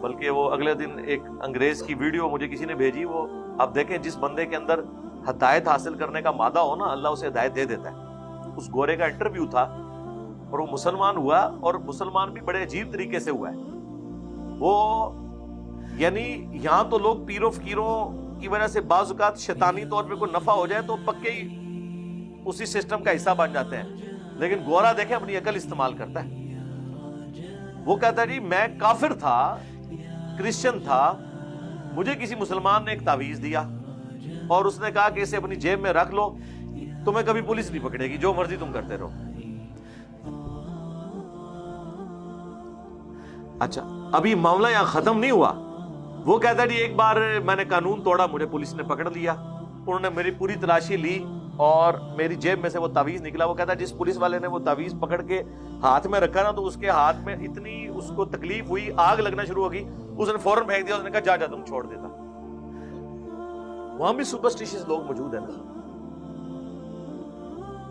بلکہ وہ اگلے دن ایک انگریز کی ویڈیو مجھے کسی نے بھیجی، وہ آپ دیکھیں جس بندے کے اندر ہدایت حاصل کرنے کا مادہ ہو نا، اللہ اسے ہدایت دے دیتا ہے۔ اس گورے کا انٹرویو تھا اور وہ مسلمان ہوا، اور مسلمان بھی بڑے عجیب طریقے سے ہوا ہے۔ وہ یعنی یہاں تو لوگ پیروں فقیروں کی وجہ سے بعض اوقات شیطانی طور پہ کوئی نفع ہو جائے تو پکے ہی اسی سسٹم کا حصہ بن جاتے ہیں، لیکن گورا دیکھیں اپنی عقل استعمال کرتا ہے۔ وہ کہتا ہے جی میں کافر تھا، کرسچن تھا، مجھے کسی مسلمان نے ایک تعویذ دیا اور اس نے کہا کہ اسے اپنی جیب میں رکھ لو، تمہیں کبھی پولیس نہیں پکڑے گی، جو مرضی تم کرتے رہو۔ اچھا ابھی معاملہ یہاں ختم نہیں ہوا۔ وہ کہتا ہے جی ایک بار میں نے قانون توڑا، مجھے پولیس نے پکڑ لیا، انہوں نے میری پوری تلاشی لی اور میری جیب میں سے وہ تعویذ نکلا۔ وہ کہتا ہے جس پولیس والے نے وہ تعویذ پکڑ کے ہاتھ میں رکھا نا، تو اس کے ہاتھ میں اتنی اس کو تکلیف ہوئی، آگ لگنا شروع ہو گئی، اس نے فوراً پھینک دیا، اس نے کہا جا جا تم چھوڑ دیتا۔ وہاں بھی سپرسٹیشس لوگ موجود ہیں نا،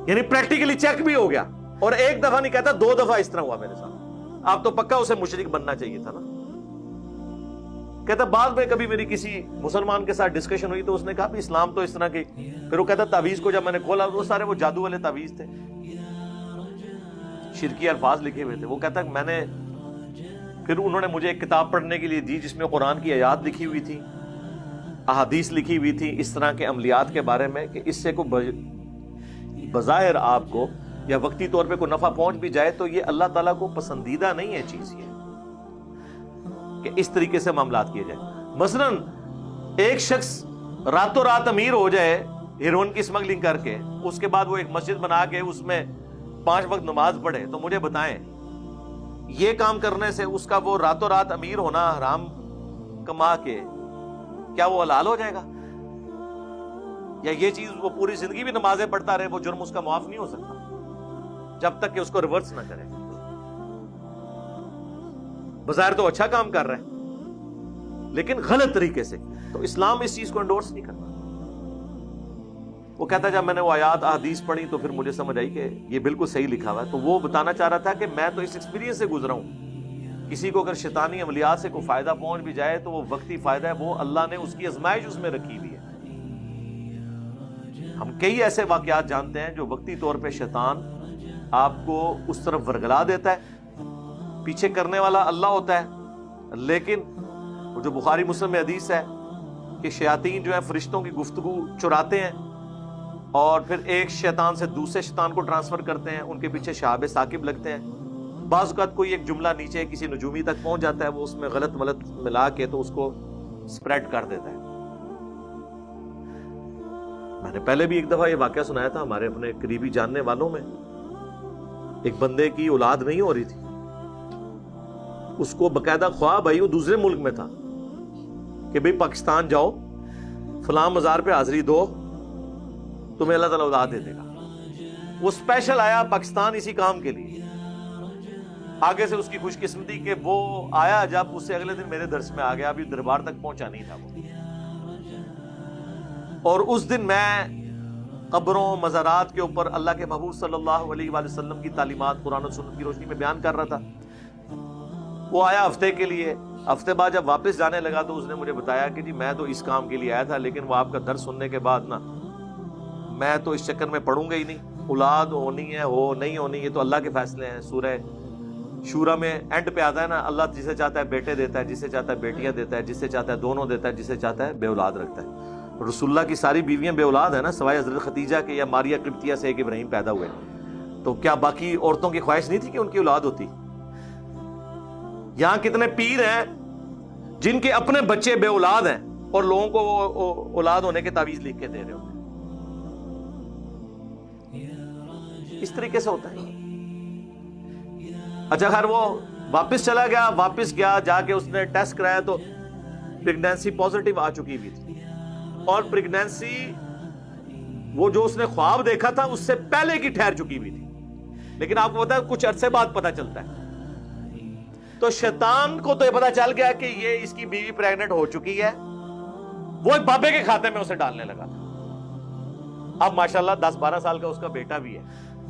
یعنی پریکٹیکلی چیک بھی ہو گیا، اور ایک دفعہ نہیں کہتا، 2 دفعہ اس طرح ہوا میرے ساتھ۔ آپ تو پکا اسے مشرک بننا چاہیے تھا نا۔ کہتا بعد میں کبھی میری کسی مسلمان کے ساتھ ڈسکشن ہوئی تو اس نے کہا بھی اسلام تو اس طرح کی، پھر وہ کہتا تعویذ کو جب میں نے کھولا وہ سارے وہ جادو والے تعویذ تھے، شرکی الفاظ لکھے ہوئے تھے۔ وہ کہتا میں نے پھر انہوں نے مجھے ایک کتاب پڑھنے کے لیے دی جس میں قرآن کی آیات لکھی ہوئی تھی، احادیث لکھی ہوئی تھی اس طرح کے عملیات کے بارے میں، کہ اس سے کوئی بظاہر آپ کو یا وقتی طور پہ کوئی نفع پہنچ بھی جائے تو یہ اللہ تعالیٰ کو پسندیدہ نہیں ہے چیز یہ کہ اس طریقے سے معاملات کیے جائیں۔ مثلا ایک شخص راتوں رات امیر ہو جائے ہیروئن کی اسمگلنگ کر کے، اس کے بعد وہ ایک مسجد بنا کے اس میں 5 وقت نماز پڑھے، تو مجھے بتائیں یہ کام کرنے سے اس کا وہ راتوں رات امیر ہونا حرام کما کے کیا وہ حلال ہو جائے گا؟ یا یہ چیز وہ پوری زندگی بھی نمازیں پڑھتا رہے، وہ جرم اس کا معاف نہیں ہو سکتا جب تک کہ اس کو ریورس نہ کرے۔ بظاہر تو اچھا کام کر رہا ہے لیکن غلط طریقے سے، تو اسلام اس چیز کو انڈورس نہیں کرتا۔ وہ کہتا ہے جب میں نے وہ آیات احادیث پڑھی تو پھر مجھے سمجھ آئی کہ یہ بالکل صحیح لکھا ہوا ہے۔ تو وہ بتانا چاہ رہا تھا کہ میں تو اس ایکسپیرینس سے گزرا ہوں، کسی کو اگر شیطانی عملیات سے کوئی فائدہ پہنچ بھی جائے تو وہ وقتی فائدہ ہے، وہ اللہ نے اس کی آزمائش اس میں رکھی ہوئی ہے۔ ہم کئی ایسے واقعات جانتے ہیں جو وقتی طور پہ شیطان آپ کو اس طرف ورگلا دیتا ہے، پیچھے کرنے والا اللہ ہوتا ہے، لیکن وہ جو بخاری مسلم میں حدیث ہے کہ شیاطین جو ہے فرشتوں کی گفتگو چراتے ہیں اور پھر ایک شیطان سے دوسرے شیطان کو ٹرانسفر کرتے ہیں، ان کے پیچھے شہاب ثاقب لگتے ہیں۔ بعض اوقات کوئی ایک جملہ نیچے کسی نجومی تک پہنچ جاتا ہے، وہ اس میں غلط ملت ملا کے تو اس کو سپریڈ کر دیتا ہے۔ میں نے پہلے بھی ایک دفعہ یہ واقعہ سنایا تھا، ہمارے اپنے قریبی جاننے والوں میں ایک بندے کی اولاد نہیں ہو رہی تھی، اس کو باقاعدہ خواب آئی، وہ دوسرے ملک میں تھا کہ بھئی پاکستان جاؤ، فلاں مزار پہ حاضری دو، تمہیں اللہ تعالیٰ اولاد دے دے گا۔ وہ اسپیشل آیا پاکستان اسی کام کے لیے۔ آگے سے اس کی خوش قسمتی کہ وہ آیا جب اس سے اگلے دن میرے درس میں آ گیا، ابھی دربار تک پہنچا نہیں تھا وہ۔ اور اس دن میں قبروں مزارات کے اوپر اللہ کے محبوب صلی اللہ علیہ وآلہ وسلم کی تعلیمات قرآن و سنت کی روشنی میں بیان کر رہا تھا۔ وہ آیا ہفتے کے لیے، ہفتے بعد جب واپس جانے لگا تو اس نے مجھے بتایا کہ جی میں تو اس کام کے لیے آیا تھا، لیکن وہ آپ کا درس سننے کے بعد نا میں تو اس چکر میں پڑھوں گا ہی نہیں، اولاد ہونی ہے ہو نہیں ہونی یہ تو اللہ کے فیصلے ہیں۔ سورہ شورا میں اینڈ پہ آتا ہے نا، اللہ جسے چاہتا ہے بیٹے دیتا ہے، جسے چاہتا ہے بیٹیاں دیتا ہے، جسے چاہتا ہے دونوں دیتا ہے، جسے چاہتا ہے بے اولاد رکھتا ہے۔ رسول اللہ کی ساری بیویاں بے اولاد ہیں نا، سوائے حضرت خدیجہ کے یا ماریہ قبطیہ سے ایک ابراہیم پیدا ہوئے، تو کیا باقی عورتوں کی خواہش نہیں تھی کہ ان کی اولاد ہوتی؟ یہاں کتنے پیر ہیں جن کے اپنے بچے بے اولاد ہیں اور لوگوں کو وہ اولاد ہونے کے تعویذ لکھ کے دے رہے ہوتے ہیں۔ اس طریقے سے ہوتا ہے۔ اچھا خیر وہ واپس چلا گیا، واپس گیا جا کے اس نے ٹیسٹ کرایا تو پریگنینسی پازیٹیو آ چکی ہوئی تھی، اور پریگنینسی وہ جو اس نے خواب دیکھا تھا اس سے پہلے کی ٹھہر چکی ہوئی تھی، لیکن آپ کو پتا ہے کچھ عرصے بعد پتا چلتا ہے۔ تو شیطان کو تو یہ پتا چل گیا کہ یہ اس کی بیوی پریگننٹ ہو چکی ہے، وہ ایک بابے کے کھاتے میں اسے ڈالنے لگا تھا۔ اب ماشاءاللہ 10-12 سال کا اس کا بیٹا بھی ہے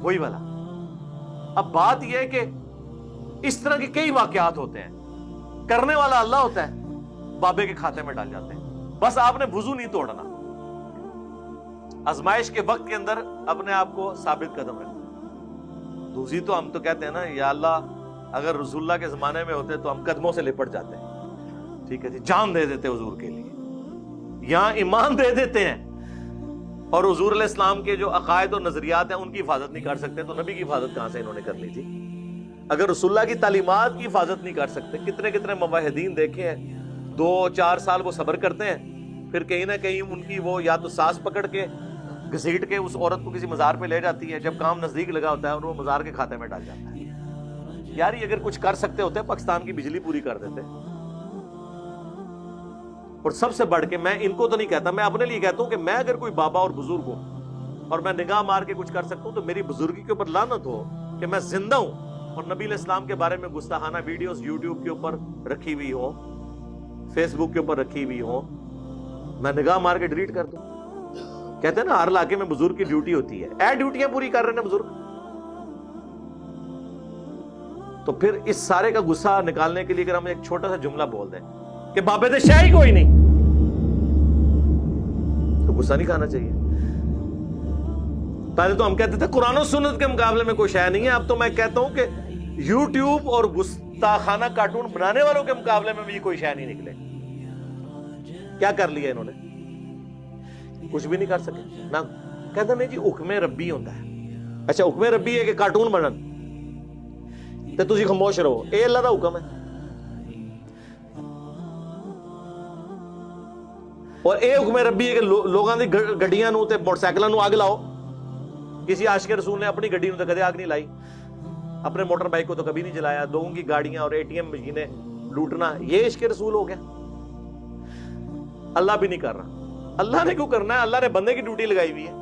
وہی والا۔ اب بات یہ ہے کہ اس طرح کے کئی واقعات ہوتے ہیں کرنے والا اللہ ہوتا ہے, بابے کے کھاتے میں ڈال جاتے ہیں. بس آپ نے وضو نہیں توڑنا, آزمائش کے وقت کے اندر اپنے آپ کو ثابت قدم رکھنا. دوسری تو ہم تو کہتے ہیں نا یا اللہ اگر رسول اللہ کے زمانے میں ہوتے تو ہم قدموں سے لپٹ جاتے ہیں, ٹھیک ہے جی, جان دے دیتے حضور کے لیے. یہاں ایمان دے دیتے ہیں اور حضور علیہ السلام کے جو عقائد اور نظریات ہیں ان کی حفاظت نہیں کر سکتے, تو نبی کی حفاظت کہاں سے انہوں نے کرنی تھی؟ اگر رسول اللہ کی تعلیمات کی حفاظت نہیں کر سکتے, کتنے کتنے موحدین دیکھے ہیں 2-4 سال وہ صبر کرتے ہیں, پھر کہیں نہ کہیں ان کی وہ یا تو سانس پکڑ کے گھسیٹ کے اس عورت کو کسی مزار پہ لے جاتی ہے, جب کام نزدیک لگا ہوتا ہے اور وہ مزار کے کھاتے میں ڈال جاتا ہے. یار یہ اگر کچھ کر سکتے ہوتے پاکستان کی بجلی پوری کر دیتے. اور سب سے بڑھ کے میں ان کو تو نہیں کہتا, میں اپنے لیے کہتا ہوں کہ میں اگر کوئی بابا اور بزرگ ہوں اور میں نگاہ مار کے کچھ کر سکتا ہوں تو میری بزرگی کے اوپر لعنت ہو کہ میں زندہ ہوں اور نبی علیہ السلام کے بارے میں گستاخانہ ویڈیوز یوٹیوب کے اوپر رکھی ہوئی ہوں, فیس بک کے اوپر رکھی ہوئی ہوں, میں نگاہ مار کے ڈیلیٹ کر دوں. کہتے ہیں نا ہر علاقے میں بزرگ کی ڈیوٹی ہوتی ہے, ڈیوٹیاں پوری کر رہے ہیں بزرگ. تو پھر اس سارے کا غصہ نکالنے کے لیے اگر ہم ایک چھوٹا سا جملہ بول دیں کہ بابے دے شاہ ہی کوئی نہیں, تو غصہ نہیں کھانا چاہیے. پہلے تو ہم کہتے تھے قرآن و سنت کے مقابلے میں کوئی شے نہیں ہے, اب تو میں کہتا ہوں کہ یوٹیوب اور گستاخانہ کارٹون بنانے والوں کے مقابلے میں بھی کوئی شے نہیں نکلے. کیا کر لیا انہوں نے؟ کچھ بھی نہیں کر سکے نہ. کہتے نہیں جی حکم ربی ہوتا ہے. اچھا حکم ربی ہے کہ کارٹون بنن تے تسی خاموش رہو, اے اللہ دا حکم ہے. اور اے حکم ربی ہے کہ لوگاں دی گڈیاں نو تے موٹر سائیکلاں نو اگ لاؤ. کسی عاشق رسول نے اپنی گڈی نو تے کدے آگ نہیں لائی, اپنے موٹر بائک کو تو کبھی نہیں جلایا. لوگوں کی گاڑیاں اور ATM مشینیں لوٹنا, یہ عشق رسول ہو گیا؟ اللہ بھی نہیں کر رہا. اللہ نے کیوں کرنا ہے؟ اللہ نے بندے کی ڈیوٹی لگائی ہوئی ہے.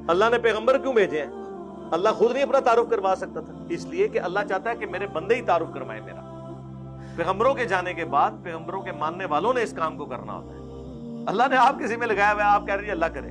اللہ نے پیغمبر کیوں بھیجے ہیں؟ اللہ خود نہیں اپنا تعارف کروا سکتا تھا؟ اس لیے کہ اللہ چاہتا ہے کہ میرے بندے ہی تعارف کروائے میرا. پیغمبروں کے جانے کے بعد پیغمبروں کے ماننے والوں نے اس کام کو کرنا ہوتا ہے. اللہ نے آپ کسی میں لگایا ہوا ہے, آپ کہہ رہے ہیں اللہ کرے.